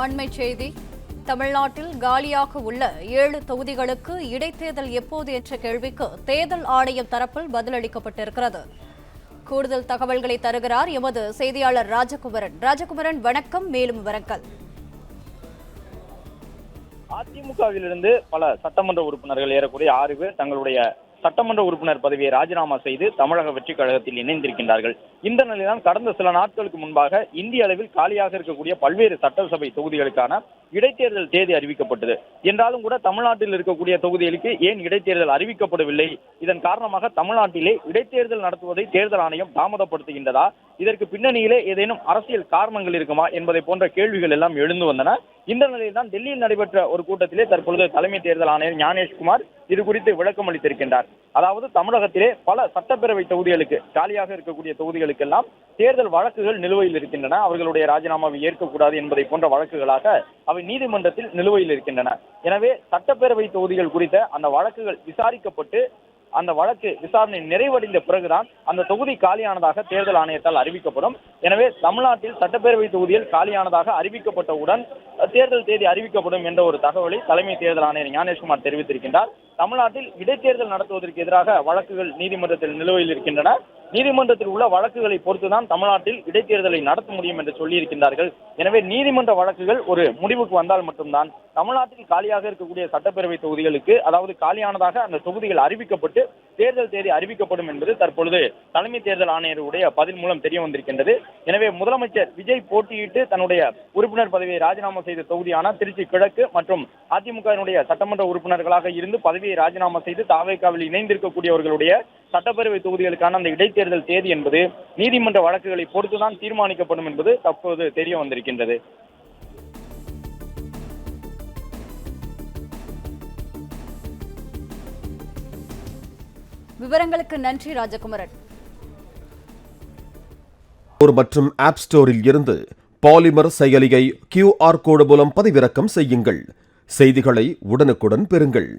அண்மைச் செய்தி. தமிழ்நாட்டில் காலியாக உள்ள 7 தொகுதிகளுக்கு இடைத்தேர்தல் எப்போது என்ற கேள்விக்கு தேர்தல் ஆணையம் தரப்பில் பதிலளிக்கப்பட்டிருக்கிறது. கூடுதல் தகவல்களை தருகிறார் எமது செய்தியாளர் ராஜகுமரன். ராஜகுமரன், வணக்கம். மேலும் விவரங்கள். அதிமுகவிலிருந்து பல சட்டமன்ற உறுப்பினர்கள் ஏறக்கூடிய 6 பேர் தங்களுடைய சட்டமன்ற உறுப்பினர் பதவியை ராஜினாமா செய்து தமிழக வெற்றிக் கழகத்தில் இணைந்திருக்கின்றார்கள். இந்த நிலையில்தான் கடந்த சில நாட்களுக்கு முன்பாக இந்திய அளவில் காலியாக இருக்கக்கூடிய பல்வேறு சட்டசபை தொகுதிகளுக்கான இடைத்தேர்தல் தேதி அறிவிக்கப்பட்டது. என்றாலும் கூட தமிழ்நாட்டில் இருக்கக்கூடிய தொகுதிகளுக்கு ஏன் இடைத்தேர்தல் அறிவிக்கப்படவில்லை? இதன் காரணமாக தமிழ்நாட்டிலே இடைத்தேர்தல் நடத்துவதை தேர்தல் ஆணையம் தாமதப்படுத்துகின்றதா? இதற்கு பின்னணியிலே ஏதேனும் அரசியல் காரணங்கள் இருக்குமா என்பதை போன்ற கேள்விகள் எல்லாம் எழுந்து வந்தன. இந்த நிலையில் தான் டெல்லியில் நடைபெற்ற ஒரு கூட்டத்திலே தற்பொழுது தலைமை தேர்தல் ஆணையர் ஞானேஷ்குமார் இது குறித்து விளக்கம் அளித்திருக்கின்றார். அதாவது தமிழகத்திலே பல சட்டப்பேரவை தொகுதிகளுக்கு காலியாக இருக்கக்கூடிய தொகுதிகளுக்கெல்லாம் தேர்தல் வழக்குகள் நிலுவையில் இருக்கின்றன. அவர்களுடைய ராஜினாமாவை ஏற்கக்கூடாது என்பதை போன்ற வழக்குகளாக அவை நீதிமன்றத்தில் நிலுவையில் இருக்கின்றன. எனவே சட்டப்பேரவை தொகுதிகள் குறித்த அந்த வழக்குகள் விசாரிக்கப்பட்டு அந்த வழக்கு விசாரணை நிறைவடைந்த பிறகுதான் அந்த தொகுதி காலியானதாக தேர்தல் ஆணையத்தால் அறிவிக்கப்படும். எனவே தமிழ்நாட்டில் சட்டப்பேரவை தொகுதியில் காலியானதாக அறிவிக்கப்பட்டவுடன் தேர்தல் தேதி அறிவிக்கப்படும் என்ற ஒரு தகவலை தலைமை தேர்தல் ஆணையர் ஞானேஷ்குமார் தெரிவித்திருக்கின்றார். தமிழ்நாட்டில் இடைத்தேர்தல் நடத்துவதற்கு எதிராக வழக்குகள் நீதிமன்றத்தில் நிலுவையில் இருக்கின்றன. நீதிமன்றத்தில் உள்ள வழக்குகளை பொறுத்துதான் தமிழ்நாட்டில் இடைத்தேர்தலை நடத்த முடியும் என்று சொல்லியிருக்கின்றார்கள். எனவே நீதிமன்ற வழக்குகள் ஒரு முடிவுக்கு வந்தால் மட்டும்தான் தமிழ்நாட்டில் காலியாக இருக்கக்கூடிய சட்டப்பேரவை தொகுதிகளுக்கு, அதாவது காலியானதாக அந்த தொகுதிகள் அறிவிக்கப்பட்டு தேர்தல் தேதி அறிவிக்கப்படும் என்பது தற்பொழுது தலைமை தேர்தல் ஆணையருடைய பதில் மூலம் தெரிய வந்திருக்கின்றது. எனவே முதலமைச்சர் விஜய் போட்டியிட்டு தன்னுடைய உறுப்பினர் பதவியை ராஜினாமா செய்த தொகுதியான திருச்சி கிழக்கு மற்றும் அதிமுகவினுடைய சட்டமன்ற உறுப்பினர்களாக இருந்து பதவியை ராஜினாமா செய்து தாவேகாவில் இணைந்திருக்கக்கூடியவர்களுடைய சட்டப்பேரவை தொகுதிகளுக்கான அந்த இடைத்தேர்தல் தேதி என்பது நீதிமன்ற வழக்குகளை பொறுத்துதான் தீர்மானிக்கப்படும் என்பது தற்போது தெரிய வந்திருக்கின்றது. விவரங்களுக்கு நன்றி ராஜகுமரன். மற்றும் ஆப் ஸ்டோரில் இருந்து பாலிமர் செயலியை QR கோடு மூலம் பதிவிறக்கம் செய்யுங்கள். செய்திகளை உடனுக்குடன் பெறுங்கள்.